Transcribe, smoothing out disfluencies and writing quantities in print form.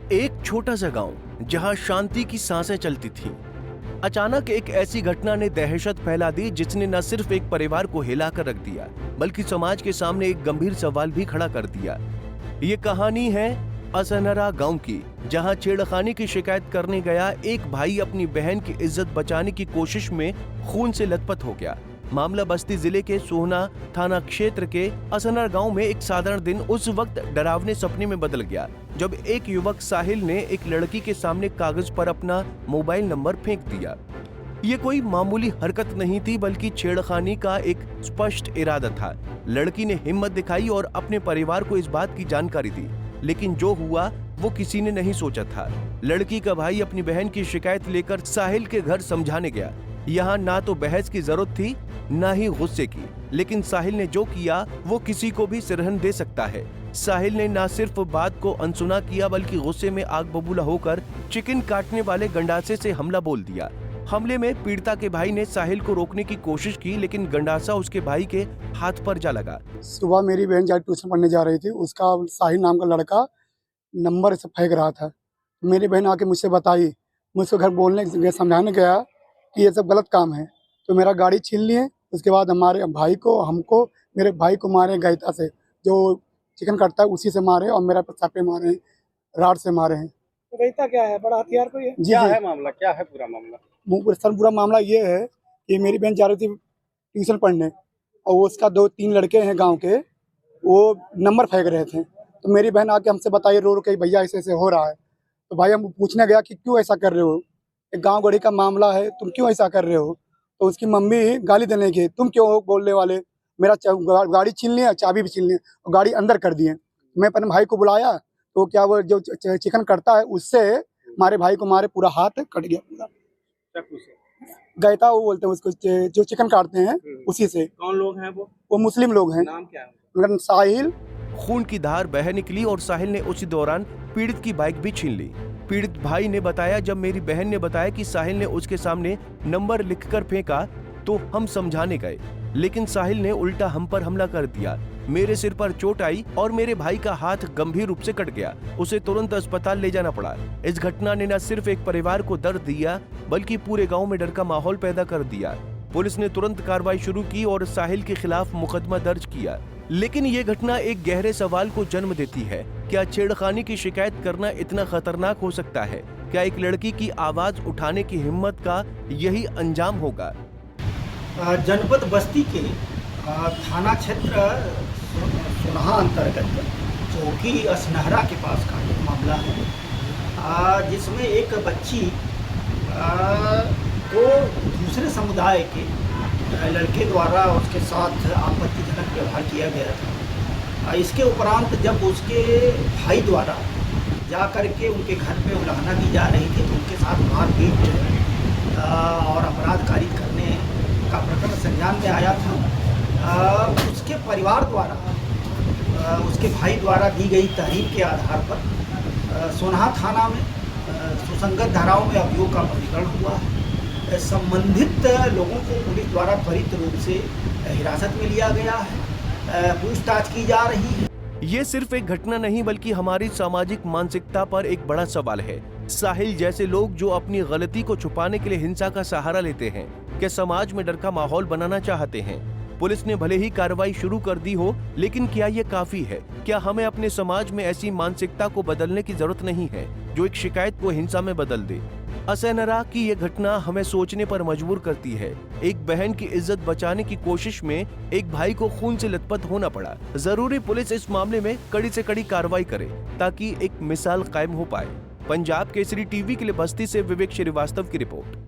एक छोटा सा गांव जहां शांति की सांसें चलती थीं, अचानक एक ऐसी घटना ने दहशत फैला दी जिसने न सिर्फ एक परिवार को हिलाकर रख दिया बल्कि समाज के सामने एक गंभीर सवाल भी खड़ा कर दिया। ये कहानी है असनरा गांव की, जहां छेड़खानी की शिकायत करने गया एक भाई अपनी बहन की इज्जत बचाने की कोशिश में खून से लथपथ हो गया। मामला बस्ती जिले के सोहना थाना क्षेत्र के असनर गांव में एक साधारण दिन उस वक्त डरावने सपने में बदल गया जब एक युवक साहिल ने एक लड़की के सामने कागज पर अपना मोबाइल नंबर फेंक दिया। ये कोई मामूली हरकत नहीं थी बल्कि छेड़खानी का एक स्पष्ट इरादा था। लड़की ने हिम्मत दिखाई और अपने परिवार को इस बात की जानकारी दी, लेकिन जो हुआ वो किसी ने नहीं सोचा था। लड़की का भाई अपनी बहन की शिकायत लेकर साहिल के घर समझाने गया। यहाँ ना तो बहस की जरूरत थी ना ही गुस्से की, लेकिन साहिल ने जो किया वो किसी को भी सिरहन दे सकता है। साहिल ने ना सिर्फ बात को अनसुना किया बल्कि गुस्से में आग बबूला होकर चिकन काटने वाले गंडासे से हमला बोल दिया। हमले में पीड़िता के भाई ने साहिल को रोकने की कोशिश की, लेकिन गंडासा उसके भाई के हाथ पर जा लगा। सुबह मेरी बहन जब ट्यूशन पढ़ने जा रही थी, उसका साहिल नाम का लड़का नंबर से फेंक रहा था। मेरी बहन आके मुझसे बताई, मुझसे घर बोलने समझाने गया कि ये सब गलत काम है, तो मेरा गाड़ी छीन लिए। उसके बाद हमारे भाई को, हमको, मेरे भाई को मारे गैता से, जो चिकन काटता है उसी से मारे, और मेरा चापे मारे हैं, राड से मारे हैं। गैता क्या है? बड़ा हथियार कोई है? जी क्या जी। है मामला? क्या है पूरा मामला? सर पूरा मामला ये है कि मेरी बहन जा रही थी ट्यूशन पढ़ने, और उसका 2-3 लड़के हैं गांव के, वो नंबर फेंक रहे थे। तो मेरी बहन आके हमसे बताइए रो रो के, भैया ऐसे ऐसे हो रहा है। तो भाई हम पूछने गया कि क्यों ऐसा कर रहे हो, एक गांव गढ़ी का मामला है, तुम क्यों ऐसा कर रहे हो। तो उसकी मम्मी गाली देने की, तुम क्यों हो बोलने वाले, मेरा गाड़ी छीन लिया, चाबी भी छीन लिया और गाड़ी अंदर कर दिए। मैं अपने भाई को बुलाया, तो क्या वो जो चिकन करता है उससे हमारे भाई को मारे, पूरा हाथ कट गया पूरा। गैता वो बोलते हैं उसको, जो चिकन काटते हैं उसी से। कौन लोग हैं वो मुस्लिम लोग हैं। नाम क्या है? उनका साहिल। खून की धार बह निकली और साहिल ने उसी दौरान पीड़ित की बाइक भी छीन ली। पीड़ित भाई ने बताया, जब मेरी बहन ने बताया कि साहिल ने उसके सामने नंबर लिखकर फेंका तो हम समझाने गए, लेकिन साहिल ने उल्टा हम पर हमला कर दिया। मेरे सिर पर चोट आई और मेरे भाई का हाथ गंभीर रूप से कट गया। उसे तुरंत अस्पताल ले जाना पड़ा। इस घटना ने न सिर्फ एक परिवार को दर्द दिया बल्कि पूरे गांव में डर का माहौल पैदा कर दिया। पुलिस ने तुरंत कार्रवाई शुरू की और साहिल के खिलाफ मुकदमा दर्ज किया। लेकिन ये घटना एक गहरे सवाल को जन्म देती है। क्या छेड़खानी की शिकायत करना इतना खतरनाक हो सकता है? क्या एक लड़की की आवाज उठाने की हिम्मत का यही अंजाम होगा? जनपद बस्ती के थाना क्षेत्र सोनहा अंतर्गत चौकी असनहरा के पास का एक मामला है, जिसमें एक बच्ची को दूसरे समुदाय के लड़के द्वारा उसके साथ आपत्तिजनक व्यवहार किया गया था। इसके उपरांत जब उसके भाई द्वारा जा कर के उनके घर पे उल्लंघना की जा रही थी तो उनके साथ मारपीट और अपराध कारित करने का प्रकरण संज्ञान में आया था। उसके परिवार द्वारा, उसके भाई द्वारा दी गई तहरीर के आधार पर सोनहा थाना में सुसंगत धाराओं में अभियोग का पंजीकरण हुआ है। संबंधित लोगों को पुलिस द्वारा त्वरित रूप से हिरासत में लिया गया है, पूछताछ की जा रही है। ये सिर्फ एक घटना नहीं बल्कि हमारी सामाजिक मानसिकता पर एक बड़ा सवाल है। साहिल जैसे लोग जो अपनी गलती को छुपाने के लिए हिंसा का सहारा लेते हैं, क्या समाज में डर का माहौल बनाना चाहते हैं? पुलिस ने भले ही कार्रवाई शुरू कर दी हो, लेकिन क्या ये काफी है? क्या हमें अपने समाज में ऐसी मानसिकता को बदलने की जरूरत नहीं है जो एक शिकायत को हिंसा में बदल दे? असनरा की ये घटना हमें सोचने पर मजबूर करती है। एक बहन की इज्जत बचाने की कोशिश में एक भाई को खून से लथपथ होना पड़ा। जरूरी पुलिस इस मामले में कड़ी से कड़ी कार्रवाई करे ताकि एक मिसाल कायम हो पाए। पंजाब केसरी टीवी के लिए बस्ती से विवेक श्रीवास्तव की रिपोर्ट।